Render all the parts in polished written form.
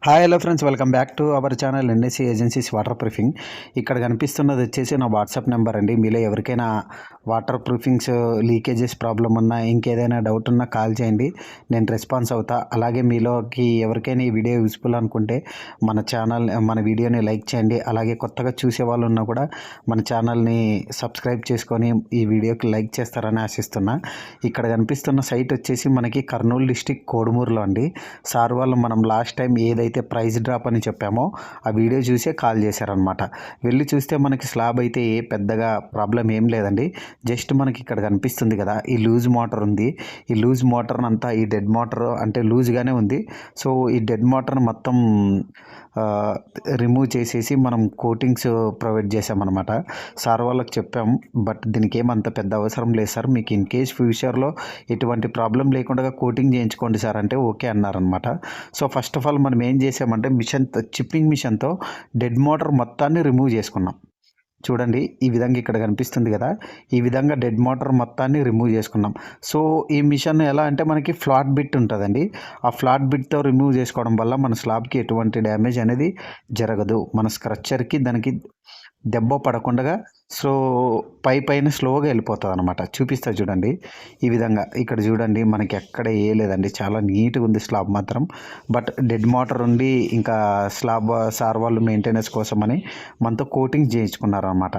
Hi hello friends, welcome back to our channel NSC agencies waterproofing. ఇక్కడ కనిపిస్తున్నది వచ్చేసి నా వాట్సాప్ నెంబర్ అండి. మీలో ఎవరికైనా వాటర్ ప్రూఫింగ్స్ లీకేజెస్ ప్రాబ్లం ఉన్నా, ఇంకేదైనా డౌట్ ఉన్నా కాల్ చేయండి, నేను రెస్పాన్స్ అవుతా. అలాగే మీలోకి ఎవరికైనా ఈ వీడియో యూస్ఫుల్ అనుకుంటే మన వీడియోని లైక్ చేయండి. అలాగే కొత్తగా చూసే వాళ్ళు ఉన్నా కూడా మన ఛానల్ని సబ్స్క్రైబ్ చేసుకొని ఈ వీడియోకి లైక్ చేస్తారని ఆశిస్తున్నా. ఇక్కడ కనిపిస్తున్న సైట్ వచ్చేసి మనకి కర్నూలు డిస్టిక్ కోడుమూరులో అండి. సార్ వాళ్ళు మనం లాస్ట్ టైం ఏదైతే ప్రైస్ డ్రాప్ అని చెప్పామో ఆ వీడియో చూసే కాల్ చేశారనమాట. వెళ్ళి చూస్తే మనకి స్లాబ్ అయితే పెద్దగా ప్రాబ్లం ఏం లేదండి. జస్ట్ మనకి ఇక్కడ కనిపిస్తుంది కదా, ఈ లూజ్ మోటార్ ఉంది. ఈ లూజ్ మోటార్ అంతా, ఈ డెడ్ మోటార్ అంటే లూజ్గానే ఉంది. సో ఈ డెడ్ మోటార్ మొత్తం రిమూవ్ చేసేసి మనం కోటింగ్స్ ప్రొవైడ్ చేసామన్నమాట. సార్ వాళ్ళకి చెప్పాం, బట్ దీనికి ఏమంత పెద్ద అవసరం లేదు సార్, మీకు ఇన్ కేస్ ఫ్యూచర్లో ఎటువంటి ప్రాబ్లం లేకుండా కోటింగ్ చేయించుకోండి సార్ అంటే ఓకే అన్నారనమాట. సో ఫస్ట్ ఆఫ్ ఆల్ మనం ఏం చేసామంటే చిప్పింగ్ మిషన్తో డెడ్ మోటార్ మొత్తాన్ని రిమూవ్ చేసుకున్నాం. చూడండి, ఈ విధంగా ఇక్కడ కనిపిస్తుంది కదా, ఈ విధంగా డెడ్ మోటార్ మొత్తాన్ని రిమూవ్ చేసుకున్నాం. సో ఈ మిషన్ ఎలా అంటే మనకి ఫ్లాట్ బిట్ ఉంటుందండి. ఆ ఫ్లాట్ బిట్తో రిమూవ్ చేసుకోవడం వల్ల మన స్లాబ్కి ఎటువంటి డ్యామేజ్ అనేది జరగదు. మన స్క్రచ్చర్కి దానికి దెబ్బ పడకుండా పైన స్లోగా వెళ్ళిపోతుంది అనమాట. చూపిస్తా చూడండి, ఈ విధంగా ఇక్కడ చూడండి, మనకి ఎక్కడ లేదండి, చాలా నీట్గా ఉంది స్లాబ్ మాత్రం. బట్ డెడ్ మోటార్ ఉండి ఇంకా స్లాబ్ సార్ వాళ్ళు మెయింటెనెన్స్ కోసమని మనతో కోటింగ్ చేయించుకున్నారనమాట.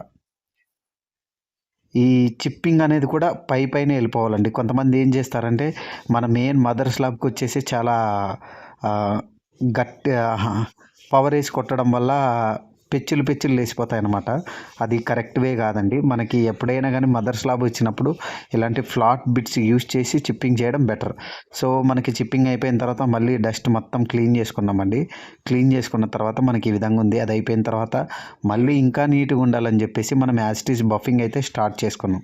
ఈ చిప్పింగ్ అనేది కూడా పైన వెళ్ళిపోవాలండి. కొంతమంది ఏం చేస్తారంటే మన మెయిన్ మదర్ స్లాబ్కి వచ్చేసి చాలా గట్టి పవర్ వేసి కొట్టడం వల్ల పెచ్చులు లేసిపోతాయి అన్నమాట. అది కరెక్ట్ వే కాదండి. మనకి ఎప్పుడైనా కానీ మదర్ స్లాబ్ వచ్చినప్పుడు ఇలాంటి ఫ్లాట్ బిట్స్ యూజ్ చేసి చిప్పింగ్ చేయడం బెటర్. సో మనకి చిప్పింగ్ అయిపోయిన తర్వాత మళ్ళీ డస్ట్ మొత్తం క్లీన్ చేసుకున్నామండి. క్లీన్ చేసుకున్న తర్వాత మనకి ఈ విధంగా ఉంది. అది అయిపోయిన తర్వాత మళ్ళీ ఇంకా నీట్గా ఉండాలని చెప్పేసి మనం యాజ్ ఇట్ ఈజ్ బఫింగ్ అయితే స్టార్ట్ చేసుకున్నాం.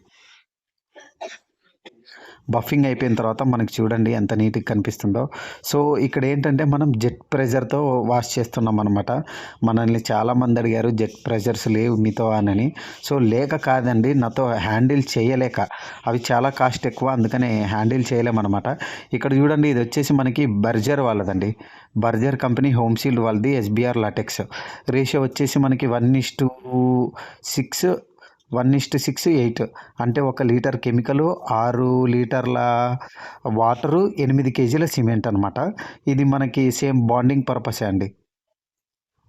బఫింగ్ అయిపోయిన తర్వాత మనకి చూడండి ఎంత నీట్గా కనిపిస్తుందో. సో ఇక్కడ ఏంటంటే మనం జెట్ ప్రెజర్తో వాష్ చేస్తున్నాం అనమాట. మనల్ని చాలామంది అడిగారు జెట్ ప్రెజర్స్ లేవు మీతో అని. సో లేక కాదండి, నాతో హ్యాండిల్ చేయలేక, అవి చాలా కాస్ట్ ఎక్కువ, అందుకనే హ్యాండిల్ చేయలేమన్నమాట. ఇక్కడ చూడండి, ఇది వచ్చేసి మనకి బర్జర్ వాళ్ళదండి. బర్జర్ కంపెనీ హోమ్ షీల్డ్ వాళ్ళది ఎస్బిఆర్ లాటెక్స్. రేషియో వచ్చేసి మనకి 1:6 1:8 అంటే 1 లీటర్ కెమికలు, 6 లీటర్ల వాటరు, 8 కేజీల సిమెంట్ అనమాట. ఇది మనకి సేమ్ బాండింగ్ పర్పసే అండి.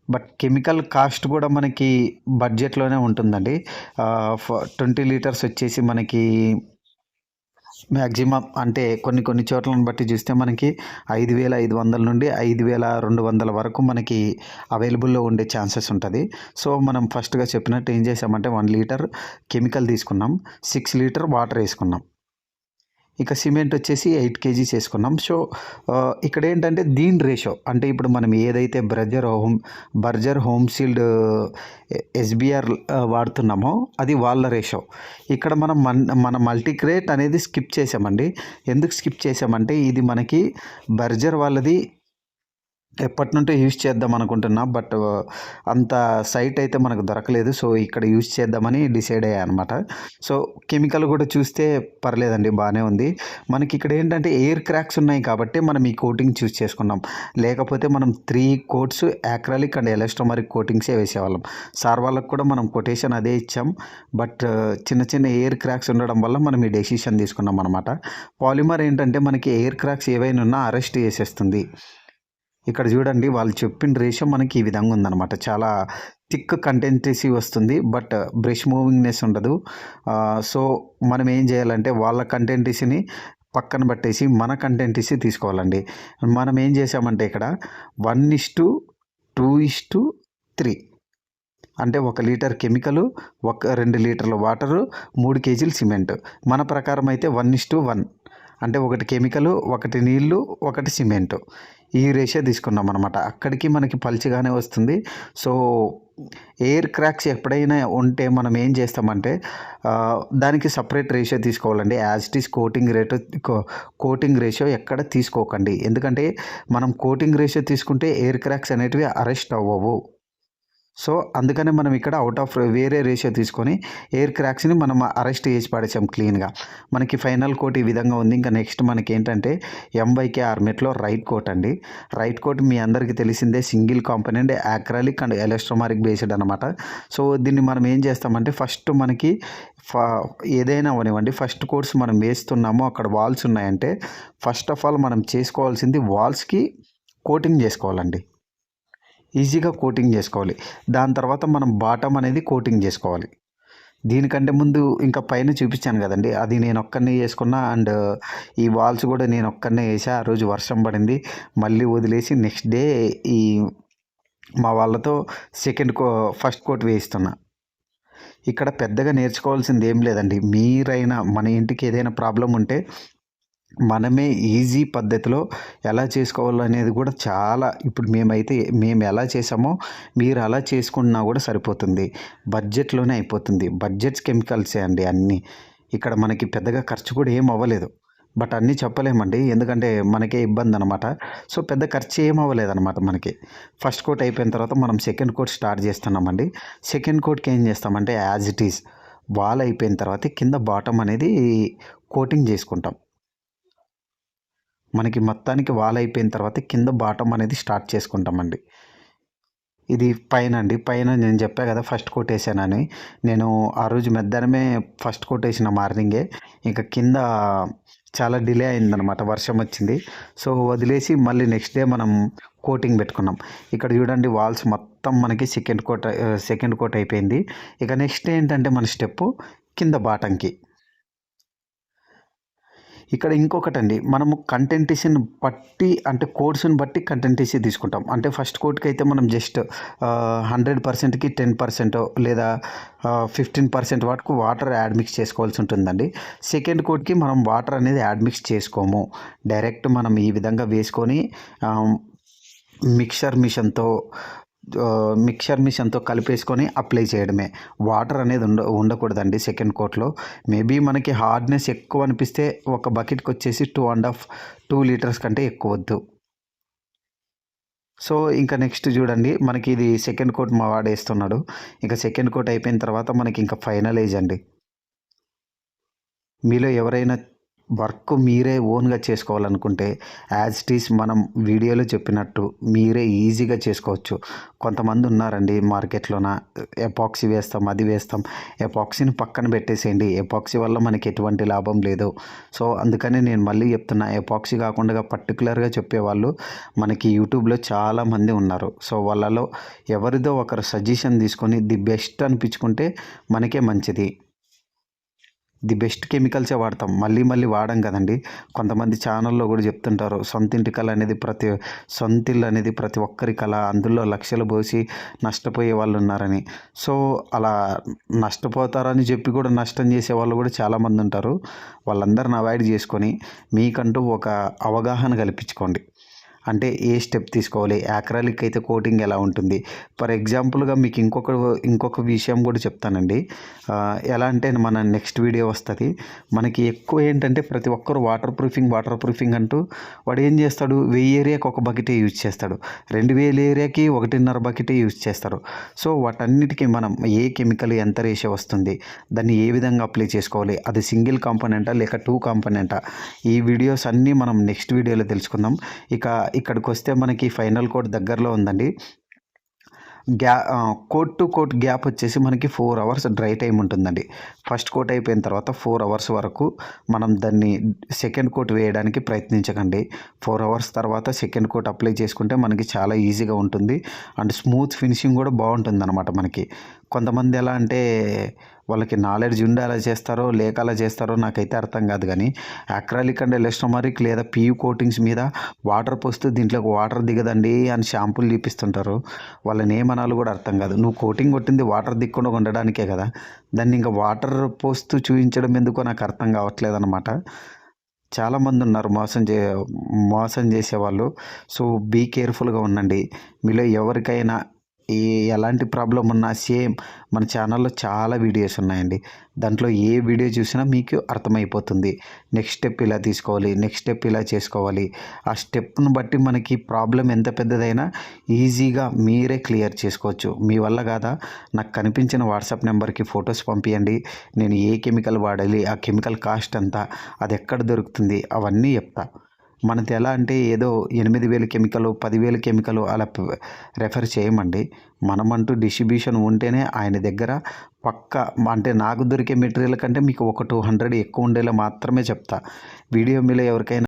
బట్ కెమికల్ కాస్ట్ కూడా మనకి బడ్జెట్లోనే ఉంటుందండి. 20 లీటర్స్ వచ్చేసి మనకి మ్యాక్సిమం అంటే కొన్ని చోట్లను బట్టి చూస్తే మనకి 5,500 నుండి 5,200 వరకు మనకి అవైలబుల్లో ఉండే ఛాన్సెస్ ఉంటుంది. సో మనం ఫస్ట్గా చెప్పినట్టు ఏం చేసామంటే 1 లీటర్ కెమికల్ తీసుకున్నాం, 6 లీటర్ వాటర్ వేసుకున్నాం. ఇక సిమెంట్ వచ్చేసి 8 కేజీస్ వేసుకున్నాం. సో ఇక్కడ ఏంటంటే దీని రేషియో అంటే ఇప్పుడు మనం ఏదైతే బర్జర్ హోమ్ షీల్డ్ ఎస్బిఆర్ వాడుతున్నామో అది వాళ్ళ రేషియో. ఇక్కడ మన మల్టీక్రేట్ అనేది స్కిప్ చేసామండి. ఎందుకు స్కిప్ చేసామంటే ఇది మనకి బర్జర్ వాళ్ళది ఎప్పటి నుంటో యూజ్ చేద్దాం అనుకుంటున్నా, బట్ అంత సైట్ అయితే మనకు దొరకలేదు. సో ఇక్కడ యూజ్ చేద్దామని డిసైడ్ అయ్యా అనమాట. సో కెమికల్ కూడా చూస్తే పర్లేదండి, బాగానే ఉంది. మనకి ఇక్కడ ఏంటంటే ఎయిర్ క్రాక్స్ ఉన్నాయి కాబట్టి మనం ఈ కోటింగ్ చూస్ చేసుకున్నాం. లేకపోతే మనం 3 కోట్స్ యాక్రాలిక్ అండ్ ఎలాస్టోమరిక్ కోటింగ్సే వేసేవాళ్ళం. సార్ వాళ్ళకు కూడా మనం కొటేషన్ అదే ఇచ్చాం. బట్ చిన్న ఎయిర్ క్రాక్స్ ఉండడం వల్ల మనం ఈ డెసిషన్ తీసుకున్నాం అనమాట. పాలిమర్ ఏంటంటే మనకి ఎయిర్ క్రాక్స్ ఏవైనా ఉన్నా అరెస్ట్ చేసేస్తుంది. ఇక్కడ చూడండి, వాళ్ళు చెప్పిన రేషియో మనకి ఈ విధంగా ఉందన్నమాట. చాలా థిక్ కంటెంటెన్సీ వస్తుంది, బట్ బ్రష్ మూవింగ్నెస్ ఉండదు. సో మనం ఏం చేయాలంటే వాళ్ళ కంటెంటెన్సీని పక్కన పట్టేసి మన కంటెంటెన్సీ తీసుకోవాలండి. మనం ఏం చేసామంటే ఇక్కడ 1:2:3 అంటే 1 లీటర్ కెమికలు, 2 లీటర్ల వాటరు, 3 కేజీలు సిమెంట్. మన ప్రకారం అయితే 1:1 అంటే 1 కెమికలు, 1 నీళ్ళు, 1 సిమెంటు, ఈ రేషియో తీసుకున్నాం అనమాట. అక్కడికి మనకి పల్చిగానే వస్తుంది. సో ఎయిర్ క్రాక్స్ ఎప్పుడైనా ఉంటే మనం ఏం చేస్తామంటే దానికి సపరేట్ రేషియో తీసుకోవాలండి. As it is coating ratio ఎక్కడ తీసుకోకండి. ఎందుకంటే మనం కోటింగ్ రేషియో తీసుకుంటే ఎయిర్ క్రాక్స్ అనేటివి అరెస్ట్ అవ్వవు. సో అందుకనే మనం ఇక్కడ అవుట్ ఆఫ్ వేరే రేషియో తీసుకొని ఎయిర్ క్రాక్స్ని మనం అరెస్ట్ చేసి పడేసాం క్లీన్గా. మనకి ఫైనల్ కోట్ ఈ విధంగా ఉంది. ఇంకా నెక్స్ట్ మనకి ఏంటంటే ఎంవైకే ఆర్మెట్లో రైట్ కోట్ అండి. రైట్ కోట్ మీ అందరికీ తెలిసిందే, సింగిల్ కాంపోనెంట్ యాక్రాలిక్ అండ్ ఎలస్ట్రోమారిక్ బేస్డ్ అనమాట. సో దీన్ని మనం ఏం చేస్తామంటే ఫస్ట్ మనకి ఏదైనా అవనివ్వండి, ఫస్ట్ కోర్స్ మనం వేస్తున్నామో అక్కడ వాల్స్ ఉన్నాయంటే ఫస్ట్ ఆఫ్ ఆల్ మనం చేసుకోవాల్సింది వాల్స్కి కోటింగ్ చేసుకోవాలండి. ఈజీగా కోటింగ్ చేసుకోవాలి. దాని తర్వాత మనం బాటమ్ అనేది కోటింగ్ చేసుకోవాలి. దీనికంటే ముందు ఇంకా పైన చూపించాను కదండి, అది నేను ఒక్కనే చేసుకున్నా. అండ్ ఈ వాల్స్ కూడా నేను ఒక్కనే వేసా. ఆ రోజు వర్షం పడింది, మళ్ళీ వదిలేసి నెక్స్ట్ డే ఈ మా వాళ్ళతో ఫస్ట్ కోట్ వేయిస్తున్నా. ఇక్కడ పెద్దగా నేర్చుకోవాల్సింది ఏం లేదండి. మీరైనా మన ఇంటికి ఏదైనా ప్రాబ్లం ఉంటే మనమే ఈజీ పద్ధతిలో ఎలా చేసుకోవాలనేది కూడా చాలా, ఇప్పుడు మేము ఎలా చేసామో మీరు అలా చేసుకున్నా కూడా సరిపోతుంది. బడ్జెట్లోనే అయిపోతుంది. బడ్జెట్స్ కెమికల్సే అండి అన్నీ. ఇక్కడ మనకి పెద్దగా ఖర్చు కూడా ఏం అవ్వలేదు. బట్ అన్నీ చెప్పలేమండి, ఎందుకంటే మనకే ఇబ్బంది అనమాట. సో పెద్ద ఖర్చు ఏం అవ్వలేదన్నమాట మనకి. ఫస్ట్ కోట్ అయిపోయిన తర్వాత మనం సెకండ్ కోట్ స్టార్ట్ చేస్తున్నామండి. సెకండ్ కోట్కి ఏం చేస్తామంటే యాజ్ ఇట్ ఈస్ వాల్ అయిపోయిన తర్వాత కింద బాటమ్ అనేది కోటింగ్ చేసుకుంటాం. మనకి మొత్తానికి వాల్ అయిపోయిన తర్వాత కింద బాటమ్ అనేది స్టార్ట్ చేసుకుంటామండి. ఇది పైన అండి. పైన నేను చెప్పా కదా ఫస్ట్ కోట్ వేసానని. నేను ఆ రోజు మధ్యాహ్నమే ఫస్ట్ కోట్ వేసిన మార్నింగే. ఇంకా కింద చాలా డిలే అయిందనమాట, వర్షం వచ్చింది. సో వదిలేసి మళ్ళీ నెక్స్ట్ డే మనం కోటింగ్ పెట్టుకున్నాం. ఇక్కడ చూడండి వాల్స్ మొత్తం మనకి సెకండ్ కోట్ అయిపోయింది. ఇక నెక్స్ట్ ఏంటంటే మన స్టెప్పు కింద బాటంకి. ఇక్కడ ఇంకొకటండి, మనము కంటెంటేషన్ బట్టి అంటే కోడ్స్ని బట్టి కంటెంటేషన్ తీసుకుంటాం. అంటే ఫస్ట్ కోట్కి అయితే మనం జస్ట్ 100%కి 10% లేదా 15% వరకు వాటర్ యాడ్ మిక్స్ చేసుకోవాల్సి ఉంటుందండి. సెకండ్ కోట్కి మనం వాటర్ అనేది యాడ్ మిక్స్ చేసుకోము. డైరెక్ట్ మనం ఈ విధంగా వేసుకొని మిక్సర్ మిషన్తో కలిపేసుకొని అప్లై చేయడమే. వాటర్ అనేది ఉండకూడదండి సెకండ్ కోట్లో. మేబీ మనకి హార్డ్నెస్ ఎక్కువ అనిపిస్తే ఒక బకెట్కి వచ్చేసి 2 లీటర్స్ కంటే ఎక్కువ వద్దు. సో ఇంకా నెక్స్ట్ చూడండి, మనకి ఇది సెకండ్ కోట్ మా వాడు వేస్తున్నాడు. ఇంకా సెకండ్ కోట్ అయిపోయిన తర్వాత మనకి ఇంకా ఫైనల్ ఏజ్ అండి. మీలో ఎవరైనా వర్క్ మీరే ఓన్గా చేసుకోవాలనుకుంటే యాజ్ ఇట్ ఈస్ మనం వీడియోలో చెప్పినట్టు మీరే ఈజీగా చేసుకోవచ్చు. కొంతమంది ఉన్నారండి మార్కెట్లోన, ఎపాక్సీ వేస్తాం, అది వేస్తాం. ఎపాక్సీని పక్కన పెట్టేసేయండి. ఎపాక్సీ వల్ల మనకి ఎటువంటి లాభం లేదు. సో అందుకని నేను మళ్ళీ చెప్తున్నా, ఎపాక్సీ కాకుండా పర్టికులర్గా చెప్పేవాళ్ళు మనకి యూట్యూబ్లో చాలామంది ఉన్నారు. సో వాళ్ళలో ఎవరిదో ఒకరు సజెషన్ తీసుకొని ది బెస్ట్ అనిపించుకుంటే మనకే మంచిది. ది బెస్ట్ కెమికల్సే వాడతాం, మళ్ళీ వాడం కదండి. కొంతమంది ఛానల్లో కూడా చెప్తుంటారు సొంతింటి కళ అనేది సొంతిల్లు అనేది ప్రతి ఒక్కరి కళ, అందులో లక్షలు పోసి నష్టపోయే వాళ్ళు ఉన్నారని. సో అలా నష్టపోతారని చెప్పి కూడా నష్టం చేసే వాళ్ళు కూడా చాలామంది ఉంటారు. వాళ్ళందరిని అవాయిడ్ చేసుకొని మీకంటూ ఒక అవగాహన కల్పించుకోండి. అంటే ఏ స్టెప్ తీసుకోవాలి, యాక్రాలిక్ అయితే కోటింగ్ ఎలా ఉంటుంది. ఫర్ ఎగ్జాంపుల్గా మీకు ఇంకొక విషయం కూడా చెప్తానండి. ఎలా అంటే మన నెక్స్ట్ వీడియో వస్తుంది. మనకి ఎక్కువ ఏంటంటే ప్రతి ఒక్కరు వాటర్ ప్రూఫింగ్ అంటూ వాడు ఏం చేస్తాడు, 1000 ఏరియాకి ఒక బకెటే యూజ్ చేస్తాడు, 2000 ఏరియాకి 1.5 బకెటే యూజ్ చేస్తారు. సో వాటన్నిటికీ మనం ఏ కెమికల్ ఎంత రేషియో వస్తుంది, దాన్ని ఏ విధంగా అప్లై చేసుకోవాలి, అది సింగిల్ కాంపోనెంటా లేక 2 కాంపోనెంటా, ఈ వీడియోస్ అన్నీ మనం నెక్స్ట్ వీడియోలో తెలుసుకుందాం. ఇక్కడికి వస్తే మనకి ఫైనల్ కోట్ దగ్గరలో ఉందండి. కోట్ టు కోట్ గ్యాప్ వచ్చేసి మనకి 4 అవర్స్ డ్రై టైం ఉంటుందండి. ఫస్ట్ కోట్ అయిపోయిన తర్వాత 4 అవర్స్ వరకు మనం దాన్ని సెకండ్ కోట్ వేయడానికి ప్రయత్నించకండి. 4 అవర్స్ తర్వాత సెకండ్ కోట్ అప్లై చేసుకుంటే మనకి చాలా ఈజీగా ఉంటుంది. అండ్ స్మూత్ ఫినిషింగ్ కూడా బాగుంటుంది అనమాట మనకి. కొంతమంది ఎలా అంటే వాళ్ళకి నాలెడ్జ్ ఉండి అలా చేస్తారో లేక అలా చేస్తారో నాకైతే అర్థం కాదు. కానీ అక్రాలిక్ అండ్ ఎలాస్టోమరిక్ లేదా పియు కోటింగ్స్ మీద వాటర్ పోస్తూ దీంట్లోకి వాటర్ దిగదండి అని షాంపూలు చూపిస్తుంటారు. వాళ్ళని ఏమనాలో కూడా అర్థం కాదు. నువ్వు కోటింగ్ కొట్టింది వాటర్ దిక్కుండా ఉండడానికే కదా, దాన్ని ఇంకా వాటర్ పోస్తూ చూపించడం ఎందుకో నాకు అర్థం కావట్లేదు అనమాట. చాలామంది ఉన్నారు మోసం చేసేవాళ్ళు. సో బీ కేర్ఫుల్గా ఉండండి. మీలో ఎవరికైనా ఏ ఎలాంటి ప్రాబ్లం ఉన్నా సేమ్ మన ఛానల్లో చాలా వీడియోస్ ఉన్నాయండి. దాంట్లో ఏ వీడియో చూసినా మీకు అర్థమైపోతుంది. నెక్స్ట్ స్టెప్ ఇలా తీసుకోవాలి, నెక్స్ట్ స్టెప్ ఇలా చేసుకోవాలి. ఆ స్టెప్ను బట్టి మనకి ప్రాబ్లం ఎంత పెద్దదైనా ఈజీగా మీరే క్లియర్ చేసుకోవచ్చు. మీ వల్ల కాదా, నాకు కనిపించిన వాట్సాప్ నెంబర్కి ఫొటోస్ పంపించండి. నేను ఏ కెమికల్ వాడాలి, ఆ కెమికల్ కాస్ట్ ఎంత, అది ఎక్కడ దొరుకుతుంది, అవన్నీ చెప్తా. మనది ఎలా అంటే ఏదో 8,000 కెమికల్, 10,000 కెమికల్ అలా రెఫర్ చేయమండి. మనమంటూ డిస్ట్రిబ్యూషన్ ఉంటేనే ఆయన దగ్గర పక్కా అంటే నాకు దొరికే మెటీరియల్ కంటే మీకు ఒక 200 ఎక్కువ ఉండేలా మాత్రమే చెప్తా. వీడియో మీలో ఎవరికైనా